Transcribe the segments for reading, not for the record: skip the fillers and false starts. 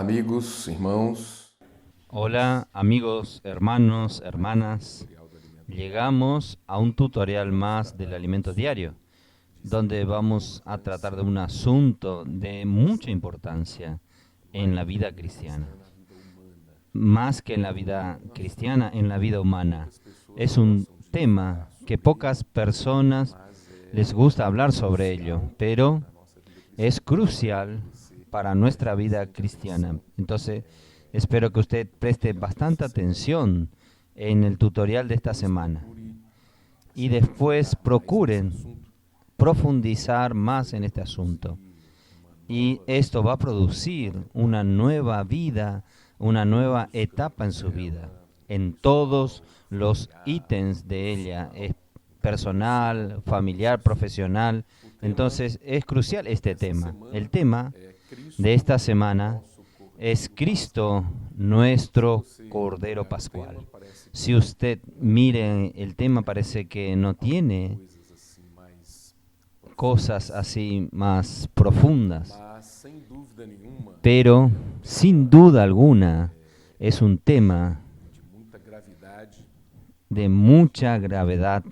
Olá, amigos, irmãos. Hola amigos, hermanos, hermanas. Llegamos a un tutorial más del alimento diario, donde vamos a tratar de un asunto de mucha importancia en la vida cristiana. Más que en la vida cristiana, en la vida humana. Es un tema que pocas personas les gusta hablar sobre ello, pero es crucial para nuestra vida cristiana. Entonces, espero que usted preste bastante atención en el tutorial de esta semana y después procuren profundizar más en este asunto. Y esto va a producir una nueva vida, una nueva etapa en su vida, en todos los ítems de ella, es personal, familiar, profesional. Entonces es crucial este tema. El tema de esta semana es Cristo, nuestro Cordero Pascual. Si usted mire el tema, parece que no tiene cosas así más profundas, pero sin duda alguna es un tema de mucha gravedad,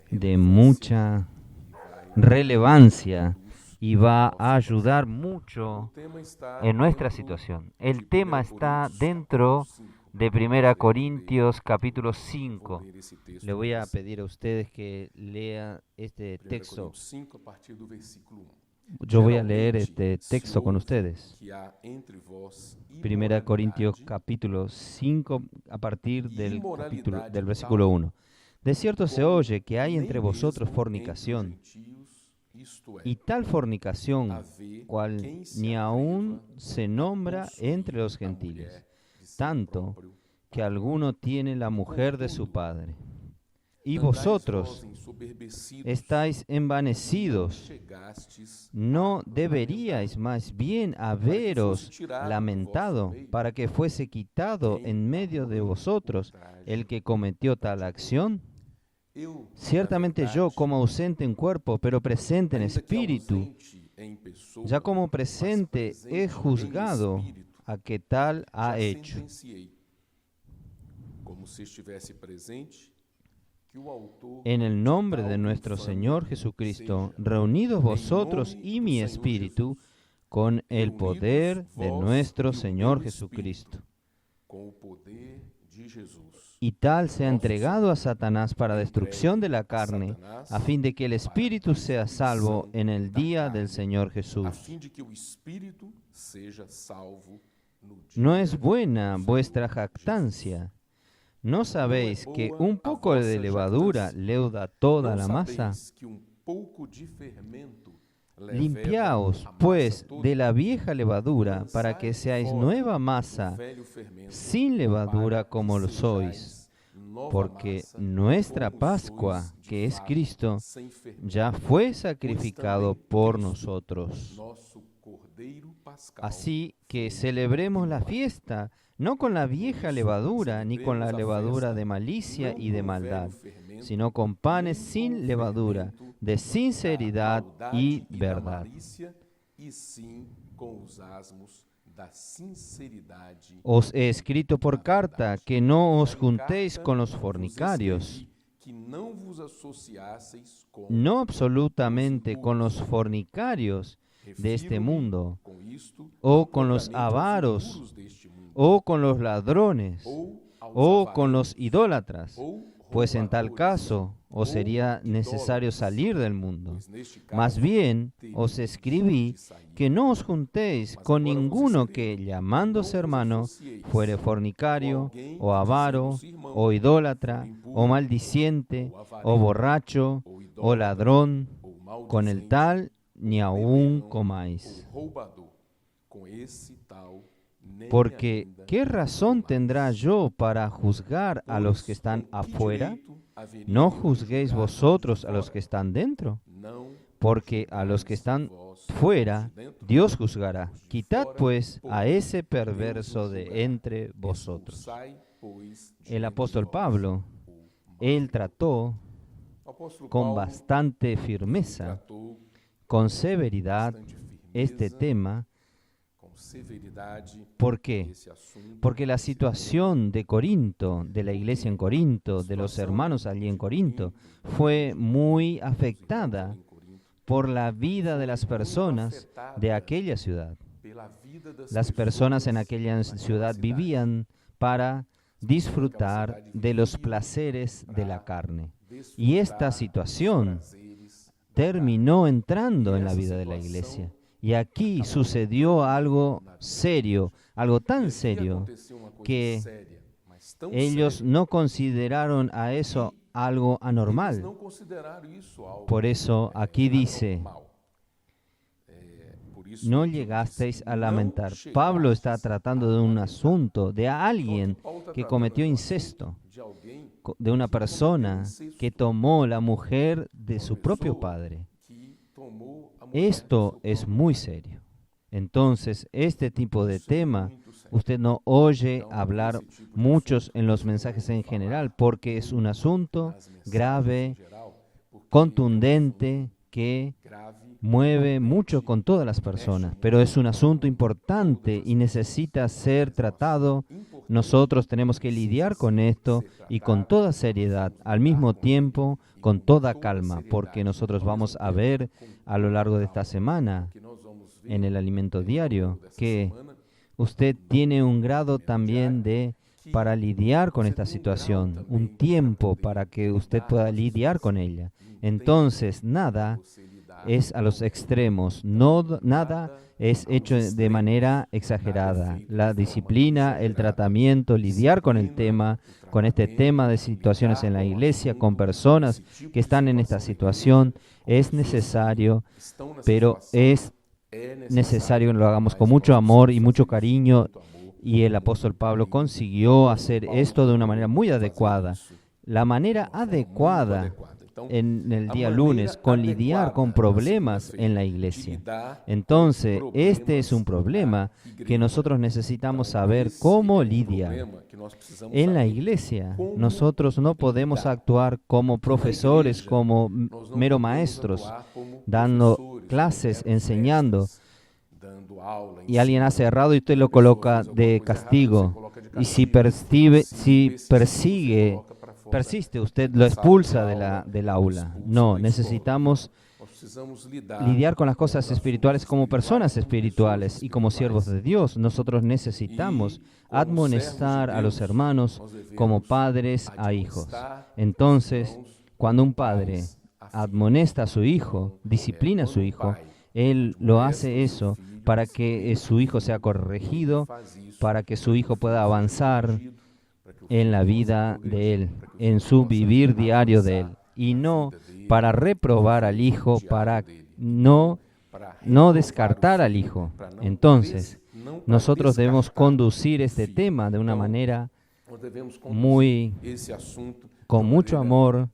de mucha relevancia y va a ayudar mucho en nuestra situación. El tema está dentro de 1 Corintios capítulo 5. Le voy a pedir a ustedes que lean este texto. Yo voy a leer este texto con ustedes. 1 Corintios capítulo 5 a partir del versículo 1. De cierto se oye que hay entre vosotros fornicación, y tal fornicación, cual ni aún se nombra entre los gentiles, tanto que alguno tiene la mujer de su padre. Y vosotros estáis envanecidos. ¿No deberíais más bien haberos lamentado para que fuese quitado en medio de vosotros el que cometió tal acción? Ciertamente yo, como ausente en cuerpo, pero presente en espíritu, ya como presente he juzgado a que tal ha hecho. En el nombre de nuestro Señor Jesucristo, reunidos vosotros y mi espíritu, con el poder de nuestro Señor Jesucristo. Y tal sea entregado a Satanás para destrucción de la carne, a fin de que el espíritu sea salvo en el día del Señor Jesús. ¿No es buena vuestra jactancia? ¿No sabéis que un poco de levadura leuda toda la masa? Limpiaos, pues, de la vieja levadura, para que seáis nueva masa, sin levadura como lo sois. Porque nuestra Pascua, que es Cristo, ya fue sacrificado por nosotros. Así que celebremos la fiesta, no con la vieja levadura, ni con la levadura de malicia y de maldad, sino con panes sin levadura, de sinceridad y verdad. Os he escrito por carta que no os juntéis con los fornicarios, no absolutamente con los fornicarios de este mundo, o con los avaros, o con los ladrones, o con los idólatras, pues en tal caso os sería necesario salir del mundo. Más bien os escribí que no os juntéis con ninguno que, llamándose hermano, fuere fornicario, o avaro, o idólatra, o maldiciente, o borracho, o ladrón, con el tal ni aun comáis. Porque, ¿qué razón tendrá yo para juzgar a los que están afuera? ¿No juzguéis vosotros a los que están dentro? Porque a los que están fuera, Dios juzgará. Quitad pues a ese perverso de entre vosotros. El apóstol Pablo, él trató con bastante firmeza, con severidad, este tema, ¿Por qué? Porque la situación de Corinto, de la iglesia en Corinto, de los hermanos allí en Corinto, fue muy afectada por la vida de las personas de aquella ciudad. Las personas en aquella ciudad vivían para disfrutar de los placeres de la carne. Y esta situación terminó entrando en la vida de la iglesia. Y aquí sucedió algo serio, algo tan serio, que ellos no consideraron a eso algo anormal. Por eso aquí dice, no llegasteis a lamentar. Pablo está tratando de un asunto, de alguien que cometió incesto, de una persona que tomó la mujer de su propio padre. Esto es muy serio. Entonces, este tipo de tema, usted no oye hablar muchos en los mensajes en general, porque es un asunto grave, contundente, que mueve mucho con todas las personas, pero es un asunto importante y necesita ser tratado. Nosotros tenemos que lidiar con esto y con toda seriedad, al mismo tiempo con toda calma, porque nosotros vamos a ver a lo largo de esta semana en el alimento diario que usted tiene un grado también para lidiar con esta situación, un tiempo para que usted pueda lidiar con ella. Entonces, nada es a los extremos, nada es hecho de manera exagerada. La disciplina, el tratamiento, lidiar con el tema, con este tema de situaciones en la iglesia, con personas que están en esta situación, es necesario, pero es necesario que lo hagamos con mucho amor y mucho cariño, y el apóstol Pablo consiguió hacer esto de una manera muy adecuada. La manera adecuada en el día lunes, con lidiar con problemas en la iglesia. Entonces, este es un problema que nosotros necesitamos saber cómo lidiar. En la iglesia, nosotros no podemos actuar como profesores, como mero maestros, dando clases, enseñando, y alguien hace errado y usted lo coloca de castigo. Y si persiste, usted lo expulsa del aula. No, necesitamos lidiar con las cosas espirituales como personas espirituales y como siervos de Dios. Nosotros necesitamos admonestar a los hermanos como padres a hijos. Entonces, cuando un padre admonesta a su hijo, disciplina a su hijo, él lo hace eso para que su hijo sea corregido, para que su hijo pueda avanzar en la vida de él, en su vivir diario de él, y no para reprobar al hijo, para no descartar al hijo. Entonces, nosotros debemos conducir este tema de una manera con mucho amor,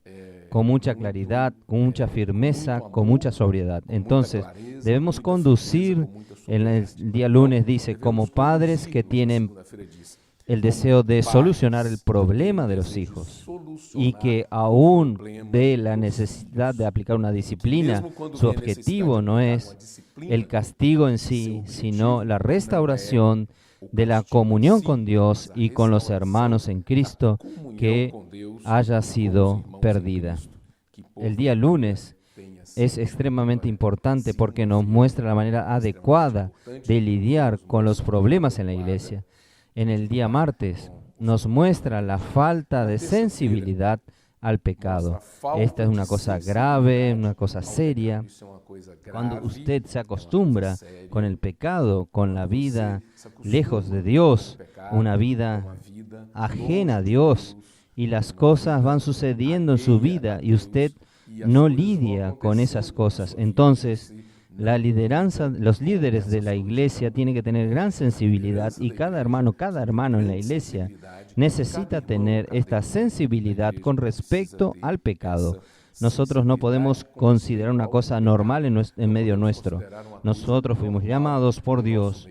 con mucha claridad, con mucha firmeza, con mucha sobriedad. Entonces, debemos conducir, en el día lunes dice, como padres que tienen el deseo de solucionar el problema de los hijos y que aún de la necesidad de aplicar una disciplina, su objetivo no es el castigo en sí, sino la restauración de la comunión con Dios y con los hermanos en Cristo que haya sido perdida. El día lunes es extremadamente importante porque nos muestra la manera adecuada de lidiar con los problemas en la iglesia. En el día martes nos muestra la falta de sensibilidad al pecado. Esta es una cosa grave, una cosa seria. Cuando usted se acostumbra con el pecado, con la vida lejos de Dios, una vida ajena a Dios, y las cosas van sucediendo en su vida y usted no lidia con esas cosas, entonces la lideranza, los líderes de la iglesia tienen que tener gran sensibilidad, y cada hermano en la iglesia necesita tener esta sensibilidad con respecto al pecado. Nosotros no podemos considerar una cosa normal en medio nuestro. Nosotros fuimos llamados por Dios,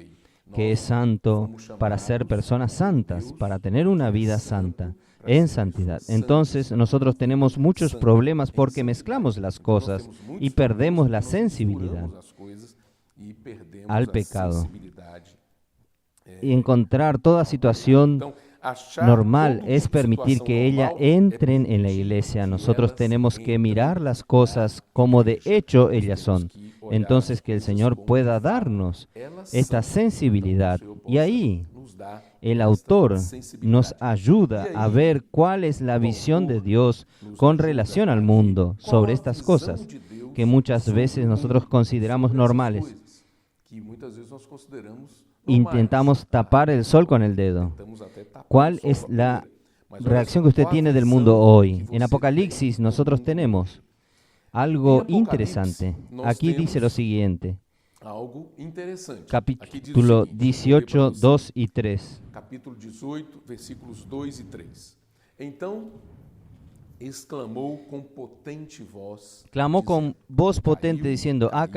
que es santo, para ser personas santas, para tener una vida santa, en santidad. Entonces nosotros tenemos muchos problemas porque mezclamos las cosas y perdemos la sensibilidad al pecado. encontrar toda situación Então, achar normal todo es tipo de permitir situação que ella normal é entren en la permitir iglesia. que Nosotros elas tenemos que entrem mirar las na cosas como de igreja. hecho Nós ellas temos son. que olhar as Entonces que el coisas Señor como pueda de fato darnos elas esta são. Então, que o sensibilidad. Senhor Y possa ahí nos dar el esta autor nos sensibilidade. ayuda E a aí, ver cuál es la o visión de autor Dios nos con ajuda relación a al ver mundo qual sobre a estas visão cosas de Deus que muchas sobre veces o nosotros mundo, consideramos sobre essas normales. coisas que muitas vezes nós consideramos Intentamos tapar el sol con el dedo. Tentamos até tapar ¿Cuál o sol es com a la peneira. Mas olha reacción só, que usted qual a tiene del visão mundo que hoy? En você Apocalipsis tem do nosotros mundo tenemos hoje? algo Em Apocalipse, interesante. nós Aquí dice lo temos siguiente, algo interessante. Aqui diz o capítulo seguinte, vou ler para 18, você. 2 y 3. Capítulo 18, versículos 2 e 3. Então exclamou com potente voz, Clamó con dizendo, voz potente "Caiu, diciendo, ha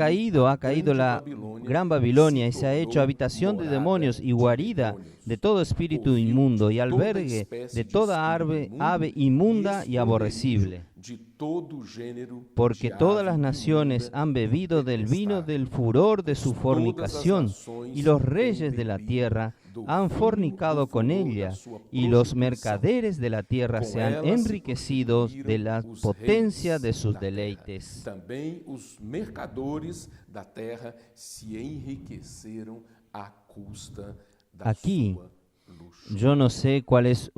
caído la gran Babilonia y se ha hecho habitación de demonios y guarida de todo espíritu inmundo y albergue de toda ave inmunda y aborrecible. de todo gênero Porque de todas ave las naciones imunda han bebido del vino detestável. del furor de su Todas as fornicación, nações y los têm reyes de la bebido tierra do han vinho fornicado do con furor da ella, sua y los prostituição. mercaderes de la tierra Com se han ela se enriquecido de la prostituíram os potencia reis de sus da terra. deleites. Também os mercadores da terra se enriqueceram à custa da Aquí, sua luxúria. Yo no sé cuál es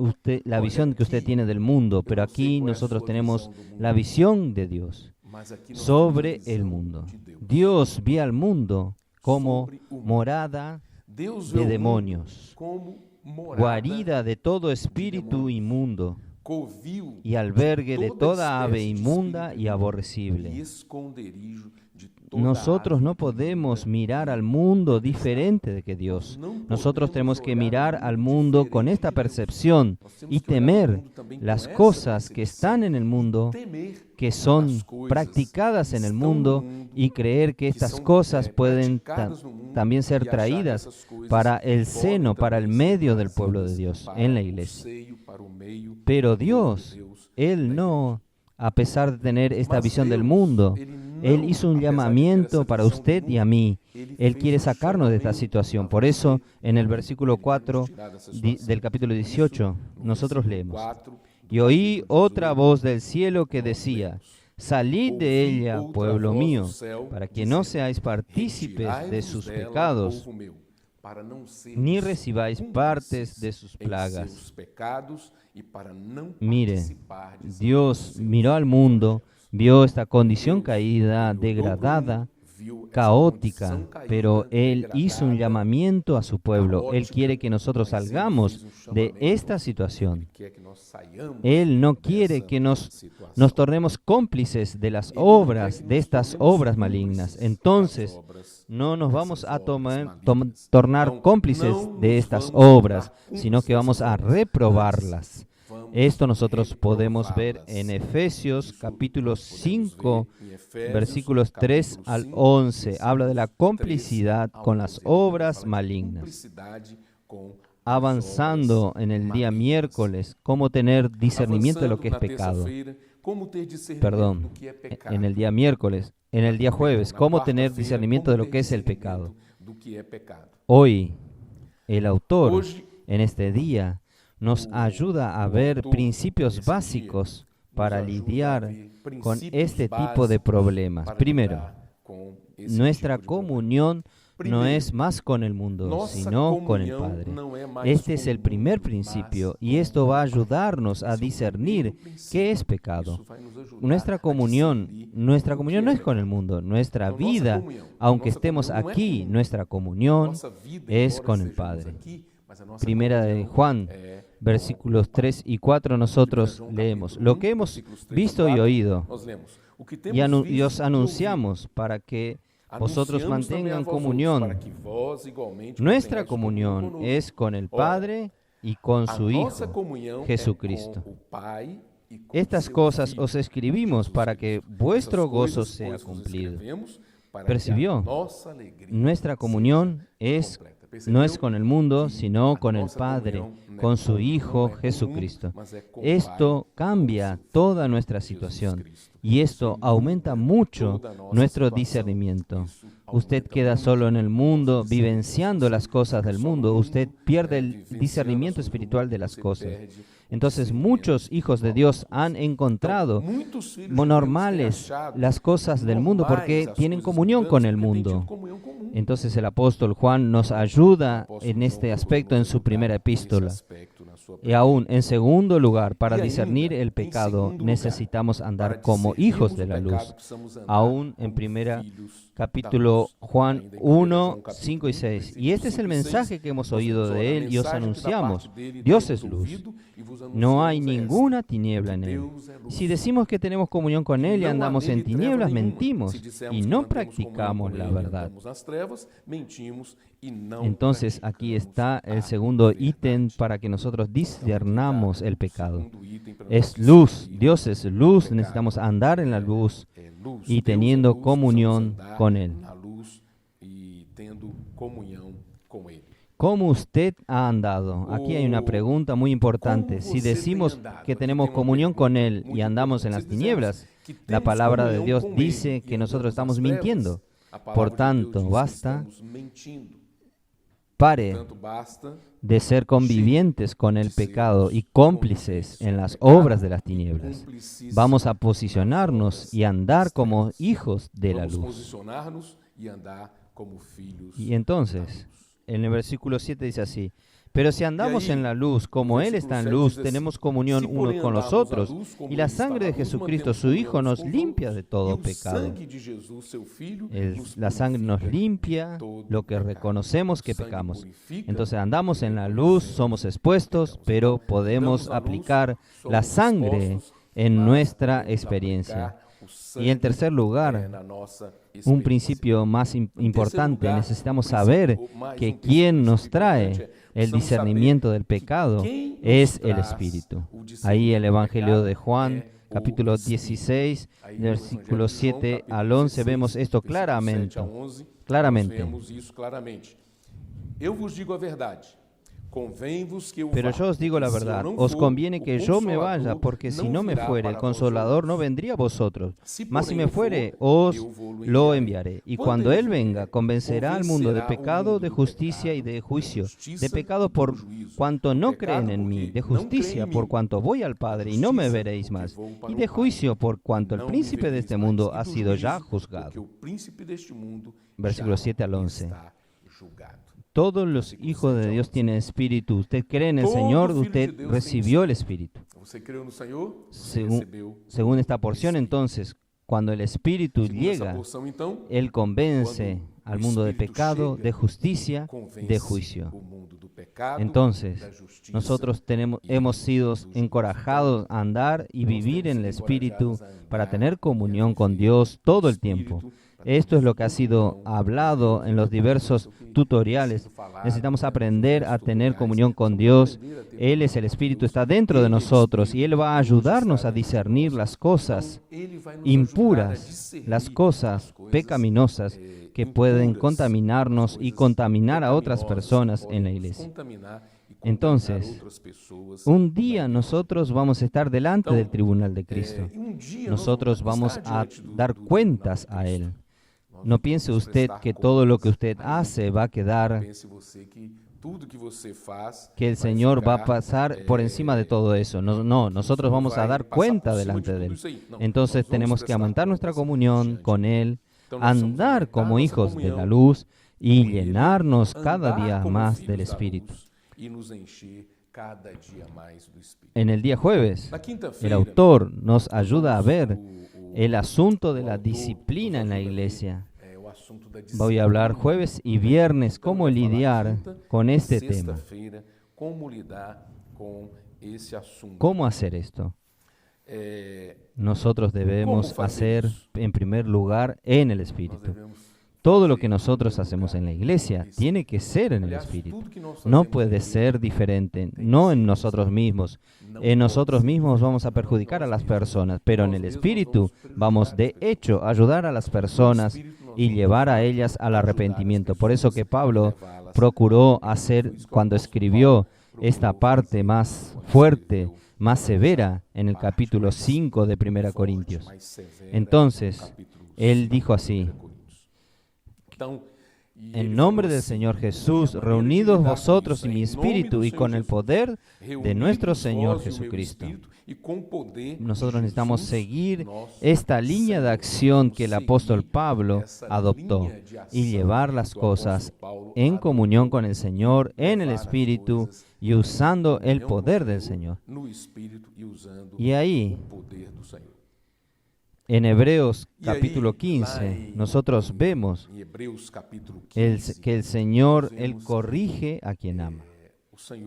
la visión que usted tiene del mundo, pero aquí nosotros tenemos la visión de Dios Mas aqui nós sobre temos a el visão mundo. de Deus. Dios vio al mundo como Sobre o mundo. morada Deus de vê o mundo demonios, como morada, guarida de todo espíritu inmundo covil y albergue de toda toda ave espécie de inmunda espírito y e aborrecible. esconderijo de toda Nosotros ave no podemos imunda. mirar al mundo diferente de que Dios. No Nosotros podemos tenemos que olhar mirar al al mundo mundo con diferente esta de Deus. percepción Nós temos y que olhar al temer mundo também com las essa cosas que percepção están en el mundo, e temer que son as coisas practicadas que en el estão no mundo, mundo, y creer que que estas são, cosas pueden praticadas no mundo, también ser e achar que traídas essas coisas para el podem seno, para el também ser medio del pueblo de trazidas Dios, para en la o iglesia. seio, para o meio Pero do povo de Dios, Deus, Él da no, a pesar de tener esta Mas visión del Deus, mundo, Ele Él não, hizo un apesar de ter llamamiento essa para visão do usted y a mundo, mí. Ele Él fez quiere um sacarnos de esta chamamento situación. a Por você eso, en el e a mim. versículo Ele quer nos 4 tirar dessa situação. del capítulo Por isso, 18, no nosotros versículo leemos. 4 do Y oí capítulo otra 18, voz del cielo que nós decía, lemos, salid de ouvi ella, outra pueblo voz do mío, céu, para que no dizendo, seáis partícipes de retirai-vos sus dela, pecados, povo meu, para não serdes ni recibáis partes cúmplices de sus em plagas. seus pecados e para não Mire, participardes Dios dos seus miró al mundo, vio esta condición Deus caída, olhou degradada, pro mundo, viu essa caótica, condição caída, pero Él hizo un degradada, llamamiento a su pueblo. Él caótica, quiere que nosotros mas ele salgamos fez um de chamamento, esta ele situación. quer que nós saiamos Él no quiere dessa que nos situação. tornemos cómplices de las Ele não quer obras, que de nos estas tornemos obras cúmplices malignas. das Entonces, obras, no nos vamos dessas a obras malignas. tornar Então, cómplices não de nos estas vamos obras, tornar sino que cúmplices vamos a dessas obras, reprobarlas. vamos Esto nosotros podemos ver reprovarlas. en Efesios Isso capítulo nós podemos 5, ver em Efésios, versículos 3 capítulo al 5, 11. versículo Habla de la 3 complicidad ao con las 11. Ele também obras fala de malignas. cumplicidade com as Avanzando obras en el día malignas. miércoles, cómo tener discernimiento de lo Avançando que es na pecado. terça-feira, como ter discernimento Perdón, do que é pecado. en el día miércoles, en el día jueves, Na cómo tener quarta-feira, discernimiento de como lo ter que es el discernimento pecado. do que é pecado. Hoy, el autor, Hoje, en este día, nos o- ayuda a o ver autor, principios nesse dia, básicos nos para ajuda a lidiar ver con princípios este tipo de básicos problemas. para Primero, lidar com esse nuestra tipo de problema. comunión no Primero, es más con el mundo, nossa sino con el comunhão Padre. não é mais Este com es o el primer mundo, principio mas y com esto o va a Pai. ayudarnos a Esse é o discernir primeiro princípio. qué es pecado. Isso vai nos ajudar Nuestra a comunión discernir no o que no é es con el pecado. mundo. Nuestra Então, nossa vida, comunhão, aunque nossa estemos comunhão não é aquí, com o mundo. nuestra comunión Nossa vida, es embora con el estejamos Padre. aqui, mas a nossa Primera de comunhão Juan, é versículos com o Pai. 3 y 4 nosotros João, leemos. capítulo Lo que 1, hemos versículos 3 a visto y 4, oído nós lemos. O que y temos visto os e anunciamos para que vosotros Anunciamos também a mantengan vós outros, comunión. para que vós igualmente Nuestra mantenhais comunión conosco. es con el Ora, Padre y con a su nossa Hijo, comunhão Jesucristo. é com o Pai e com Estas seu cosas Filho, os escribimos Jesus para Cristo. que vuestro Essas gozo coisas, sea pois, vos cumplido. escrevemos para ¿Percibió? que a nossa alegria Nuestra comunión seja completa. no es Percebeu con el mundo, que sino a con el nossa Padre, comunhão não é con su com- Hijo não é com o mundo, Jesucristo. mas é com o Esto Pai, cambia com seu toda nuestra Jesus situación Cristo. y esto Isso aumenta muda mucho toda a nossa nuestro situação. discernimiento. Isso usted queda solo en el mundo, vivenciando las cosas del mundo. Usted pierde el discernimiento espiritual de las cosas. Entonces muchos hijos de Dios han encontrado normales las cosas del mundo porque tienen comunión con el mundo. Entonces el apóstol Juan nos ayuda en este aspecto en su primera epístola. Y aún, en segundo lugar, para discernir el pecado, necesitamos andar como hijos de la luz. Aún en primera capítulo Juan 1, 5 y 6. Y este es el mensaje que hemos oído de Él y os anunciamos. Dios es luz. No hay ninguna tiniebla en Él. Si decimos que tenemos comunión con Él y andamos en tinieblas, mentimos y no practicamos la verdad. Entonces aquí está el segundo ítem para que nosotros discernamos el pecado. Es luz, Dios es luz, necesitamos andar en la luz y teniendo comunión con Él. ¿Cómo usted ha andado? Aquí hay una pregunta muy importante. Si decimos que tenemos comunión con Él y andamos en las tinieblas, la palabra de Dios dice que nosotros estamos mintiendo. Por tanto, pare de ser convivientes con el pecado y cómplices en las obras de las tinieblas. Vamos a posicionarnos y andar como hijos de la luz. Y entonces, en el versículo 7 dice así: pero si andamos en la luz, como Él está en luz, tenemos comunión unos con los otros, y la sangre de Jesucristo, su Hijo, nos limpia de todo pecado. La sangre nos limpia lo que reconocemos que pecamos. Entonces andamos en la luz, somos expuestos, pero podemos aplicar la sangre en nuestra experiencia. Y en tercer lugar, un principio más importante, necesitamos saber que quien nos trae el discernimiento del pecado es el Espíritu. Ahí el Evangelio de Juan, capítulo 16, versículos 7 al 11, vemos esto claramente. Eu vos digo a verdade. Pero yo os digo la verdad, os conviene que yo me vaya, porque si no me fuere, el Consolador no vendría a vosotros. Mas si me fuere, os lo enviaré. Y cuando Él venga, convencerá al mundo de pecado, de justicia y de juicio. De pecado por cuanto no creen en mí, de justicia por cuanto voy al Padre y no me veréis más, y de juicio por cuanto el príncipe de este mundo ha sido ya juzgado. Versículos 7 al 11. Todos los hijos de Dios tienen espíritu. Usted cree en el Señor, usted recibió el espíritu. Según esta porción, entonces, cuando el espíritu llega, Él convence al mundo de pecado, de justicia, de juicio. Entonces, nosotros hemos sido encorajados a andar y vivir en el espíritu para tener comunión con Dios todo el tiempo. Esto es lo que ha sido hablado en los diversos tutoriales. Necesitamos aprender a tener comunión con Dios. Él es el Espíritu, está dentro de nosotros y Él va a ayudarnos a discernir las cosas impuras, las cosas pecaminosas que pueden contaminarnos y contaminar a otras personas en la iglesia. Entonces, un día nosotros vamos a estar delante del tribunal de Cristo. Nosotros vamos a dar cuentas a Él. No piense usted que todo lo que usted hace va a quedar, que el Señor va a pasar por encima de todo eso. No, nosotros vamos a dar cuenta delante de Él. Entonces tenemos que aumentar nuestra comunión con Él, andar como hijos de la luz y llenarnos cada día más del Espíritu. En el día jueves, el autor nos ayuda a ver el asunto de la disciplina en la iglesia. Voy a hablar jueves y viernes cómo lidiar con este tema. ¿Cómo hacer esto? Nosotros debemos hacer, en primer lugar, en el Espíritu. Todo lo que nosotros hacemos en la iglesia tiene que ser en el Espíritu. No puede ser diferente, no en nosotros mismos. En nosotros mismos vamos a perjudicar a las personas, pero en el Espíritu vamos de hecho a ayudar a las personas y llevar a ellas al arrepentimiento. Por eso que Pablo procuró hacer, cuando escribió esta parte más fuerte, más severa, en el capítulo 5 de 1 Corintios. Entonces, él dijo así, En nombre del Señor Jesús, reunidos vosotros y mi espíritu y con el poder de nuestro Señor Jesucristo. Nosotros necesitamos seguir esta línea de acción que el apóstol Pablo adoptó y llevar las cosas en comunión con el Señor, en el Espíritu y usando el poder del Señor. Y ahí, en Hebreos capítulo 15, nosotros vemos que el Señor, Él corrige a quien ama.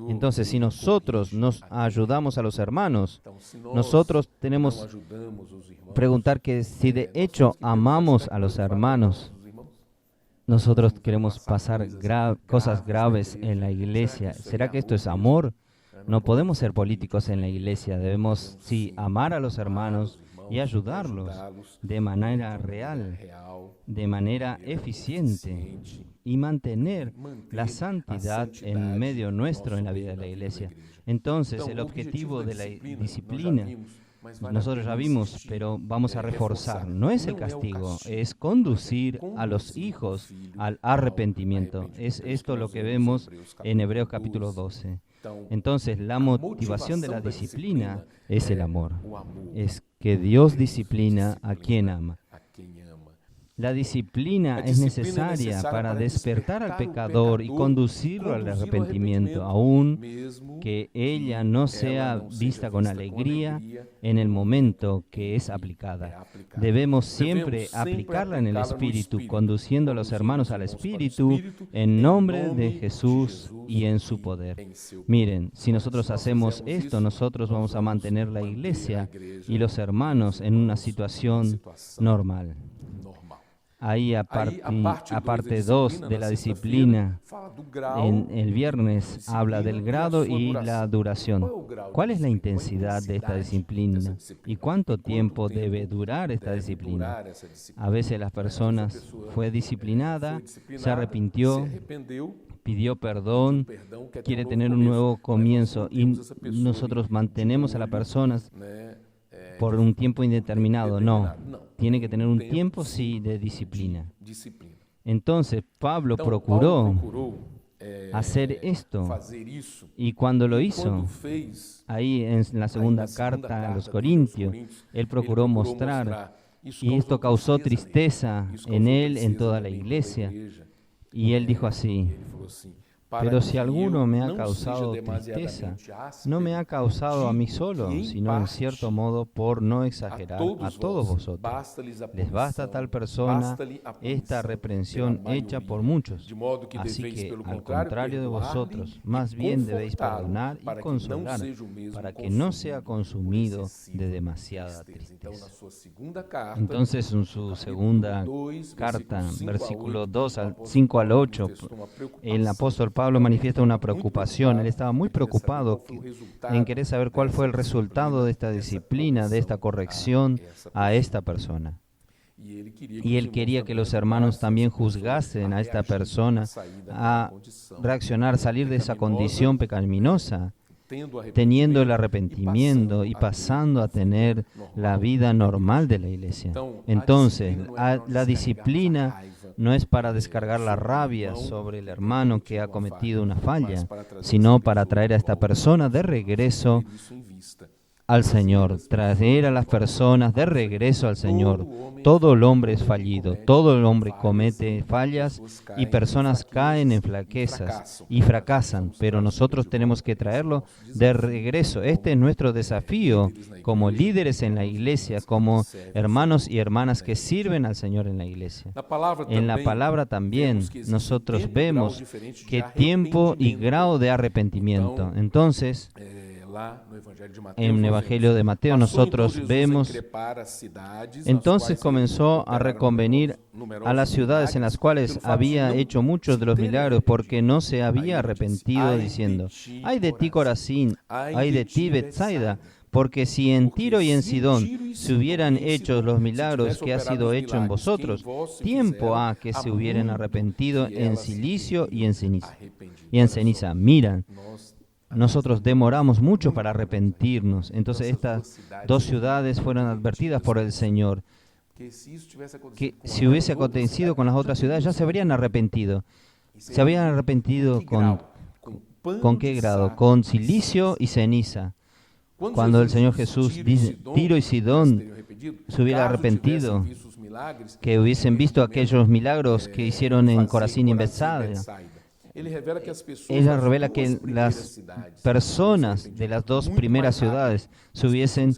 Entonces, si nosotros nos ayudamos a los hermanos, nosotros tenemos que preguntar que si de hecho amamos a los hermanos, nosotros queremos pasar cosas graves en la iglesia. ¿Será que esto es amor? No podemos ser políticos en la iglesia. Debemos, sí, amar a los hermanos y ayudarlos de manera real, de manera eficiente y mantener la santidad en medio nuestro en la vida de la iglesia. Entonces, el objetivo de la disciplina, nosotros ya vimos, pero vamos a reforzar, no es el castigo, es conducir a los hijos al arrepentimiento. Es esto lo que vemos en Hebreos capítulo 12. Entonces, la motivación de la disciplina es el amor. Es que Dios disciplina a quien ama. La disciplina es necesaria para despertar al pecador y conducirlo al arrepentimiento, aun que ella no sea vista con alegría en el momento que es aplicada. Debemos siempre aplicarla en el Espíritu, conduciendo a los hermanos al Espíritu en nombre de Jesús y en su poder. Miren, si nosotros hacemos esto, nosotros vamos a mantener la iglesia y los hermanos en una situación normal. Ahí, aparte 2 de la disciplina, en el viernes habla del grado y la duración. ¿Cuál es la intensidad de esta disciplina? ¿Y cuánto tiempo debe durar esta disciplina? A veces las personas fue disciplinada, se arrepintió, pidió perdón, quiere tener un nuevo comienzo y nosotros mantenemos a las personas por un tiempo indeterminado. No, tiene que tener un tiempo, sí, de disciplina. Entonces, Pablo procuró hacer esto. Y cuando lo hizo, ahí en la segunda carta a los Corintios, él procuró mostrar, y esto causó tristeza en él, en toda la iglesia. Y él dijo así: pero si alguno me ha causado tristeza, no me ha causado a mí solo, sino en cierto modo, por no exagerar, a todos vosotros. Les basta a tal persona esta reprensión hecha por muchos. Así que, al contrario de vosotros, más bien debéis perdonar y consolar, para que no sea consumido de demasiada tristeza. Entonces, en su segunda carta, versículo 5 al 8, el apóstol Pablo manifiesta una preocupación. Él estaba muy preocupado en querer saber cuál fue el resultado de esta disciplina, de esta corrección a esta persona. Y él quería que los hermanos también juzgasen a esta persona a reaccionar, salir de esa condición pecaminosa, teniendo el arrepentimiento y pasando a tener la vida normal de la iglesia. Entonces, la disciplina no es para descargar la rabia sobre el hermano que ha cometido una falla, sino para traer a esta persona de regreso al Señor, traer a las personas de regreso al Señor. Todo el hombre es fallido, todo el hombre comete fallas y personas caen en flaquezas y fracasan, pero nosotros tenemos que traerlo de regreso. Este es nuestro desafío como líderes en la iglesia, como hermanos y hermanas que sirven al Señor en la iglesia. En la palabra también nosotros vemos que tiempo y grado de arrepentimiento. Entonces, en el Evangelio de Mateo nosotros vemos, entonces comenzó a reconvenir a las ciudades en las cuales había hecho muchos de los milagros, porque no se había arrepentido, diciendo: ay de ti, Corazín, ay de ti, Betsaida, porque si en Tiro y en Sidón se hubieran hecho los milagros que ha sido hecho en vosotros, tiempo ha que se hubieran arrepentido en silicio y en ceniza. Miran, nosotros demoramos mucho para arrepentirnos. Entonces estas dos ciudades fueron advertidas por el Señor. que si hubiese acontecido con las otras ciudades, ya se habrían arrepentido. Se habían arrepentido ¿con qué grado? Con silicio y ceniza. Cuando el Señor Jesús dice, Tiro y Sidón se hubiera arrepentido, que hubiesen visto aquellos milagros que hicieron en Corazín y en Betsaida. Ella revela que las personas de las dos primeras ciudades se hubiesen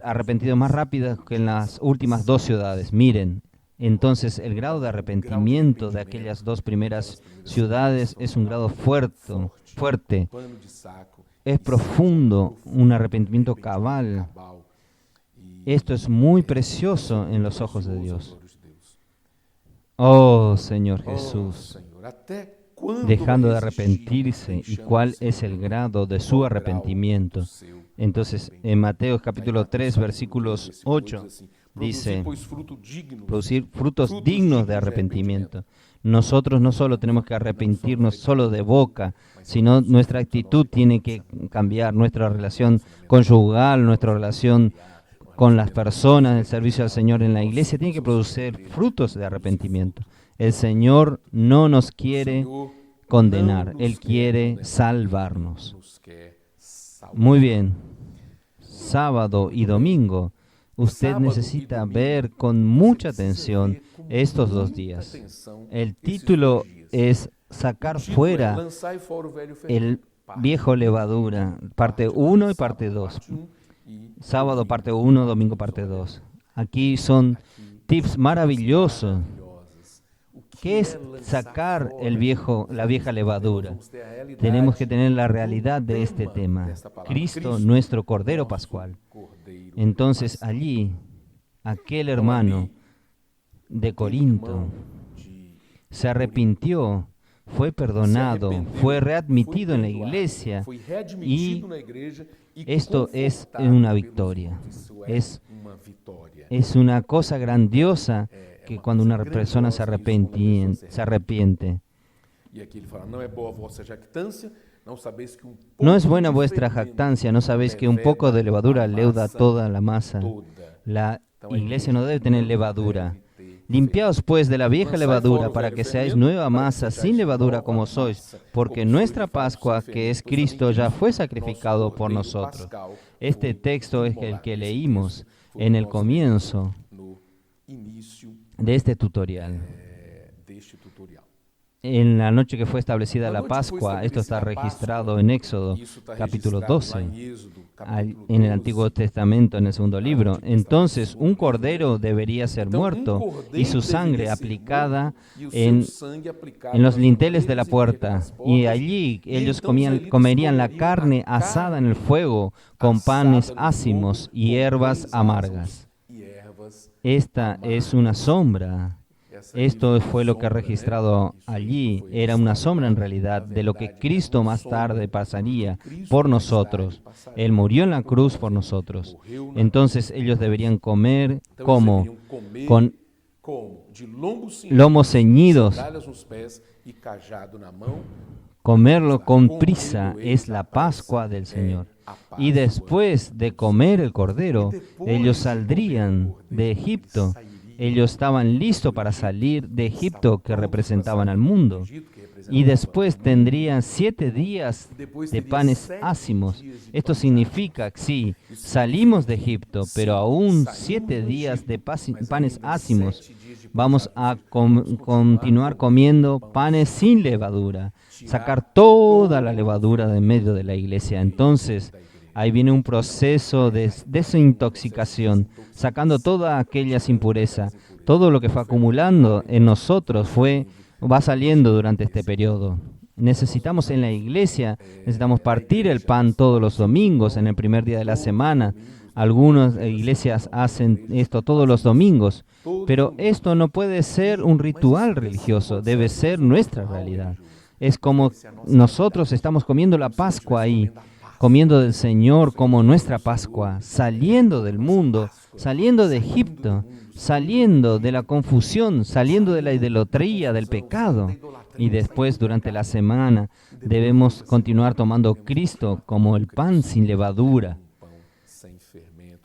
arrepentido más rápido que en las últimas dos ciudades. Miren, entonces el grado de arrepentimiento de aquellas dos primeras ciudades es un grado fuerte. Es profundo, un arrepentimiento cabal. Esto es muy precioso en los ojos de Dios. Oh, Señor Jesús, dejando de arrepentirse, ¿y cuál es el grado de su arrepentimiento? Entonces, en Mateo capítulo 3, versículos 8, dice, producir frutos dignos de arrepentimiento. Nosotros no solo tenemos que arrepentirnos solo de boca, sino nuestra actitud tiene que cambiar, nuestra relación conyugal, nuestra relación con las personas, el servicio al Señor en la iglesia, tiene que producir frutos de arrepentimiento. El Señor no nos quiere condenar, Él quiere salvarnos. Muy bien, sábado y domingo, usted necesita ver con mucha atención estos 2 días. El título es Sacar fuera el viejo levadura, parte 1 y parte 2. Sábado parte 1, domingo parte 2. Aquí son tips maravillosos. ¿Qué es sacar la vieja levadura? Tenemos que tener la realidad de este tema. Cristo, nuestro Cordero Pascual. Entonces allí, aquel hermano de Corinto se arrepintió, fue perdonado, fue readmitido en la iglesia y esto es una victoria. Es una cosa grandiosa que cuando una persona se arrepiente. No es buena vuestra jactancia, no sabéis que un poco de levadura leuda toda la masa. La iglesia no debe tener levadura. Limpiaos pues de la vieja levadura para que seáis nueva masa sin levadura como sois, porque nuestra Pascua, que es Cristo, ya fue sacrificado por nosotros. Este texto es el que leímos en el comienzo de este tutorial. En la noche que fue establecida la Pascua, esto está registrado en Éxodo, capítulo 12, en el Antiguo Testamento, en el segundo libro. Entonces, un cordero debería ser muerto y su sangre aplicada en los linteles de la puerta. Y allí ellos comerían la carne asada en el fuego con panes ácimos y hierbas amargas. Esta es una sombra. Esto fue lo que ha registrado allí. Era una sombra en realidad de lo que Cristo más tarde pasaría por nosotros. Él murió en la cruz por nosotros. Entonces ellos deberían comer como con lomos ceñidos. Comerlo con prisa es la Pascua del Señor. Y después de comer el cordero, ellos saldrían de Egipto. Ellos estaban listos para salir de Egipto, que representaban al mundo. Y después tendrían 7 días de panes ácimos. Esto significa que sí, salimos de Egipto, pero aún 7 días de panes ácimos. Vamos a continuar comiendo panes sin levadura, sacar toda la levadura de medio de la iglesia. Entonces, ahí viene un proceso de desintoxicación, sacando todas aquellas impurezas. Todo lo que fue acumulando en nosotros va saliendo durante este periodo. Necesitamos en la iglesia, necesitamos partir el pan todos los domingos, en el primer día de la semana. Algunas iglesias hacen esto todos los domingos, pero esto no puede ser un ritual religioso, debe ser nuestra realidad. Es como nosotros estamos comiendo la Pascua ahí, comiendo del Señor como nuestra Pascua, saliendo del mundo, saliendo de Egipto, saliendo de la confusión, saliendo de la idolatría, del pecado. Y después, durante la semana, debemos continuar tomando Cristo como el pan sin levadura.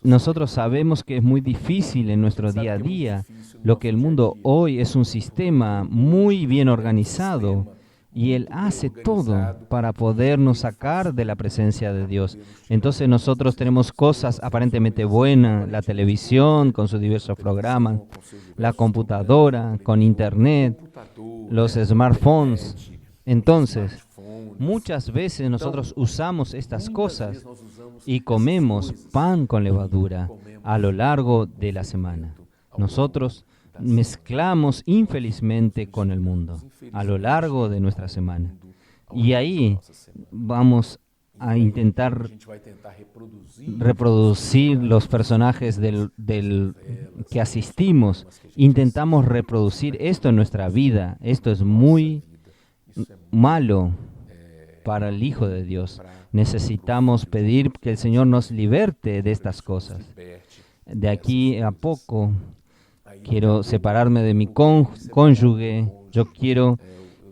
nosotros sabemos que es muy difícil en nuestro día a día. Lo que el mundo hoy es un sistema muy bien organizado y Él hace todo para podernos sacar de la presencia de Dios. Entonces nosotros tenemos cosas aparentemente buenas, la televisión con sus diversos programas, la computadora con internet, los smartphones. Entonces, muchas veces nosotros usamos estas cosas y comemos pan con levadura a lo largo de la semana. Nosotros mezclamos infelizmente con el mundo a lo largo de nuestra semana. Y ahí vamos a intentar reproducir los personajes del que asistimos. Intentamos reproducir esto en nuestra vida. Esto es muy malo para el Hijo de Dios. Necesitamos pedir que el Señor nos liberte de estas cosas. De aquí a poco quiero separarme de mi cónyuge. Yo quiero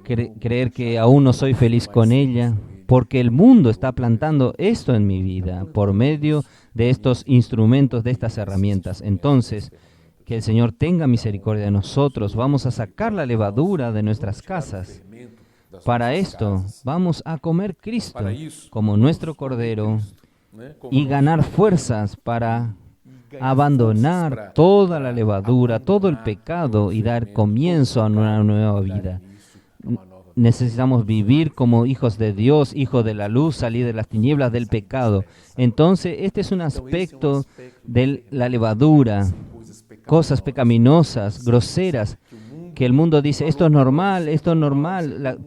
creer que aún no soy feliz con ella, porque el mundo está plantando esto en mi vida por medio de estos instrumentos, de estas herramientas. Entonces, que el Señor tenga misericordia de nosotros. Vamos a sacar la levadura de nuestras casas. Para esto, vamos a comer Cristo como nuestro Cordero y ganar fuerzas para abandonar toda la levadura, todo el pecado y dar comienzo a una nueva vida. Necesitamos vivir como hijos de Dios, hijos de la luz, salir de las tinieblas del pecado. Entonces, este es un aspecto de la levadura, cosas pecaminosas, groseras, que el mundo dice, esto es normal,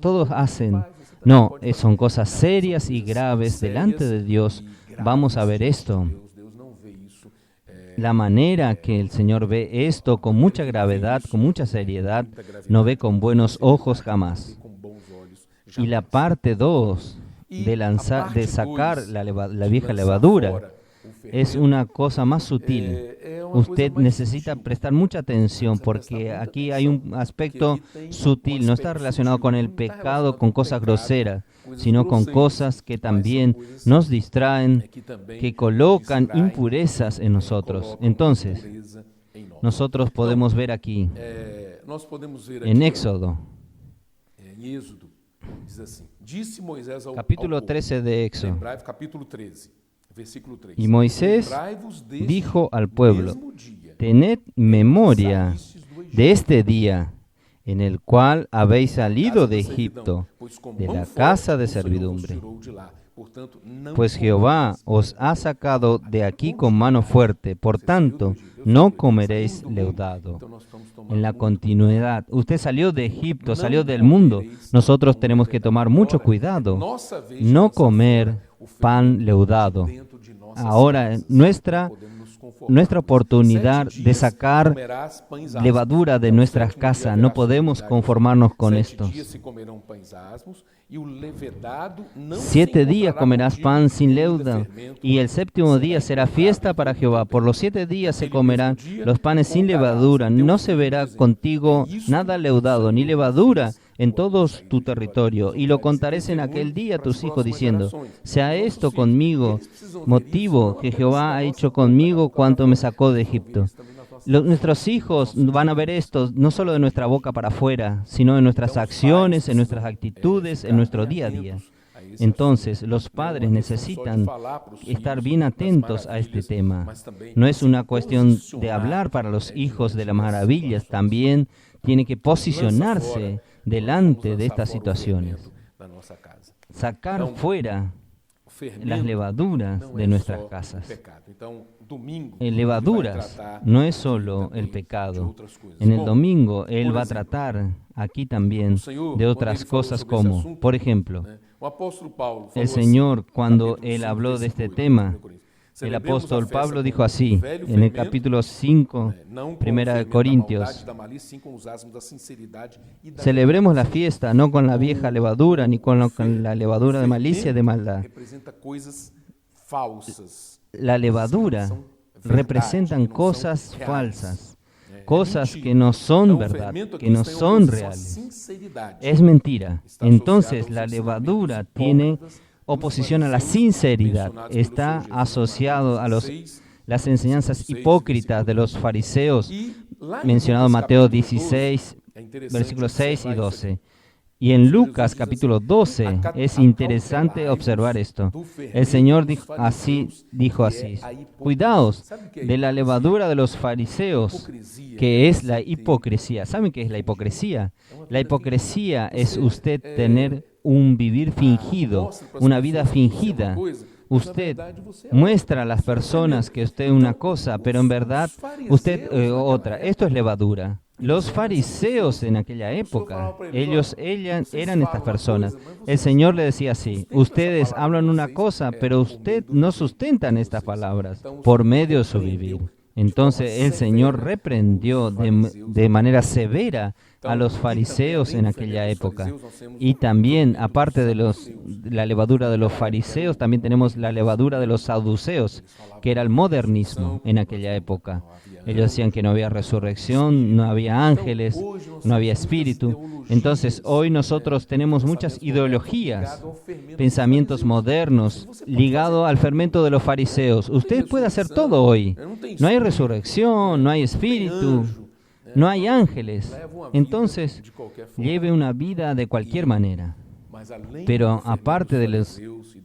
todos hacen. No, son cosas serias y graves delante de Dios. Vamos a ver esto. La manera que el Señor ve esto con mucha gravedad, con mucha seriedad, no ve con buenos ojos jamás. Y la parte 2 de sacar la vieja levadura es una cosa más sutil. Usted necesita prestar mucha atención porque aquí hay un aspecto sutil. No está relacionado con el pecado, con cosas groseras, sino con cosas que también nos distraen, que colocan impurezas en nosotros. Entonces, nosotros podemos ver aquí, en Éxodo, capítulo 13 de Éxodo. Y Moisés dijo al pueblo, tened memoria de este día en el cual habéis salido de Egipto, de la casa de servidumbre. Pues Jehová os ha sacado de aquí con mano fuerte, por tanto, no comeréis leudado. En la continuidad, usted salió de Egipto, salió del mundo. Nosotros tenemos que tomar mucho cuidado, no comer pan leudado. Ahora, nuestra oportunidad de sacar levadura de nuestras casas, no podemos conformarnos con esto. 7 días comerás pan sin leuda, y el 7º día será fiesta para Jehová. Por los 7 días se comerán los panes sin levadura. No se verá contigo nada leudado, ni levadura en todo tu territorio. Y lo contarás en aquel día a tus hijos, diciendo, sea esto conmigo, motivo que Jehová ha hecho conmigo cuanto me sacó de Egipto. Nuestros hijos van a ver esto no solo de nuestra boca para afuera, sino en nuestras acciones, en nuestras actitudes, en nuestro día a día. Entonces, los padres necesitan estar bien atentos a este tema. No es una cuestión de hablar para los hijos de las maravillas, también tiene que posicionarse delante de estas situaciones. Sacar fuera las levaduras de nuestras casas. Levaduras no es solo el pecado. En el domingo Él va a tratar aquí también de otras cosas como, por ejemplo, el Señor cuando Él habló de este tema, el apóstol Pablo dijo así, en el capítulo 5, 1 Corintios, celebremos la fiesta no con la vieja levadura, ni con la levadura de malicia y de maldad. La levadura representan cosas falsas, cosas que no son verdad, que no son reales. Es mentira. Entonces la levadura tiene oposición a la sinceridad. Está asociado a las enseñanzas 16, hipócritas de los fariseos, E lá em mencionado en Lucas, Mateo capítulo 16, 12, é interessante versículos 6 y observar isso 12. aqui. Y en Jesus Lucas diz capítulo assim, 12 es interesante observar esto. do El Señor fermento dos dijo fariseus, así, que é a hipocrisia. cuidaos Sabe o que é de la hipocrisia? levadura de los fariseos, Hipocrisia que é es você la ter hipocresía. ¿Saben qué es la hipocresía? É uma La vida hipocresía fingida. es Você, usted tener un vivir fingido, mostra pras una vida pessoas que você é uma fingida. coisa, mas na Usted verdade você é muestra a las outra. personas que usted es Então, una cosa, pero en verdad os usted fariseus naquela otra. Esto es época, levadura. Los fariseos en aquella época, ellos eran estas personas. El Señor le decía así, ustedes hablan una cosa, pero usted no sustentan estas palabras por medio de su vivir. Entonces el Señor reprendió de manera severa a los fariseos en aquella época. Y también, aparte de la levadura de los fariseos, también tenemos la levadura de los saduceos, que era el modernismo en aquella época. Ellos decían que no había resurrección, no había ángeles, no había espíritu. Entonces, hoy nosotros tenemos muchas ideologías, pensamientos modernos ligados al fermento de los fariseos. Usted puede hacer todo hoy. No hay resurrección, no hay espíritu, no hay ángeles. Entonces, lleve una vida de cualquier manera. Pero aparte de los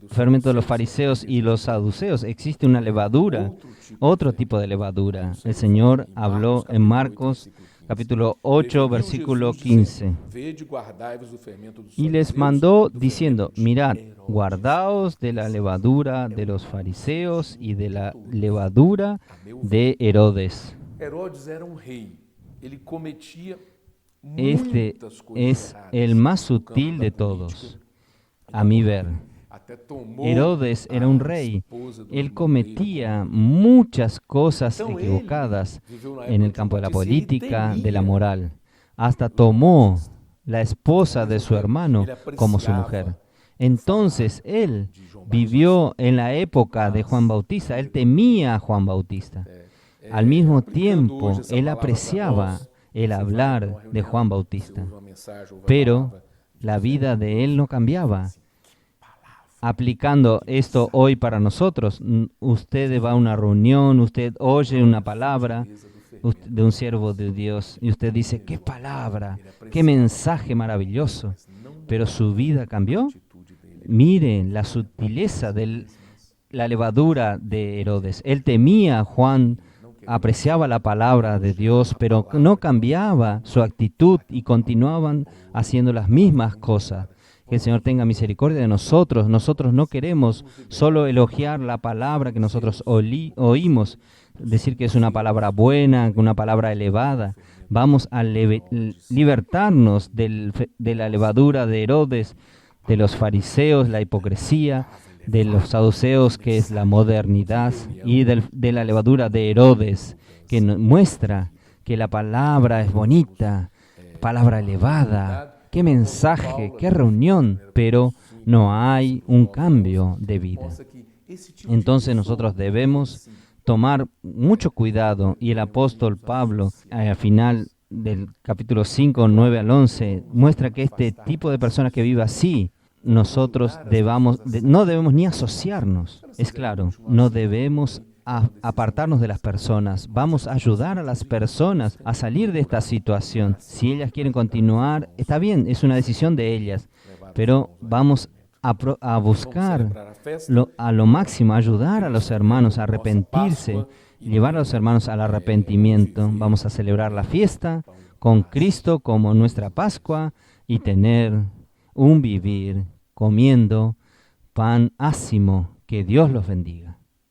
fermentos de los fariseos y los saduceos, existe una levadura, otro tipo de levadura. El Señor habló en Marcos capítulo 8, versículo 15. Y les mandó diciendo, mirad, guardaos de la levadura de los fariseos y de la levadura de Herodes. Herodes era rei. Ele cometia Este muitas coisas es erradas el más no campo sutil da de política. todos, a mi ver. Até tomou Herodes era a un rey. esposa do Él irmão cometía muchas cosas Então, equivocadas ele viveu na en el época campo de la de Batista, e ele política, de la temia. moral. Hasta tomó la esposa de su hermano como su mujer. Entonces él vivió en la época de Juan Bautista. Él temía a Juan Bautista. Al mismo tiempo, él apreciaba el hablar de Juan Bautista. Pero la vida de él no cambiaba. Aplicando esto hoy para nosotros, usted va a una reunión, usted oye una palabra de un siervo de Dios y usted dice, qué palabra, qué mensaje maravilloso, pero su vida cambió. Miren la sutileza de la levadura de Herodes. Él temía a Juan, apreciaba la palabra de Dios, pero no cambiaba su actitud y continuaban haciendo las mismas cosas. Que el Señor tenga misericordia de nosotros. Nosotros no queremos solo elogiar la palabra que nosotros oímos, decir que es una palabra buena, una palabra elevada. Vamos a libertarnos de la levadura de Herodes, de los fariseos, la hipocresía, de los saduceos, que es la modernidad, y de la levadura de Herodes, que muestra que la palabra es bonita, palabra elevada. Qué mensaje, qué reunión, pero no hay un cambio de vida. Entonces nosotros debemos tomar mucho cuidado, y el apóstol Pablo, al final del capítulo 5, 9 al 11, muestra que este tipo de persona que vive así, nosotros no debemos ni asociarnos. Es claro, no debemos apartarnos de las personas. Vamos a ayudar a las personas a salir de esta situación. Si ellas quieren continuar, está bien, es una decisión de ellas, pero vamos a buscar a lo máximo, ayudar a los hermanos a arrepentirse, llevar a los hermanos al arrepentimiento. Vamos a celebrar la fiesta con Cristo como nuestra Pascua y tener un vivir comiendo pan ácimo. Que Dios los bendiga.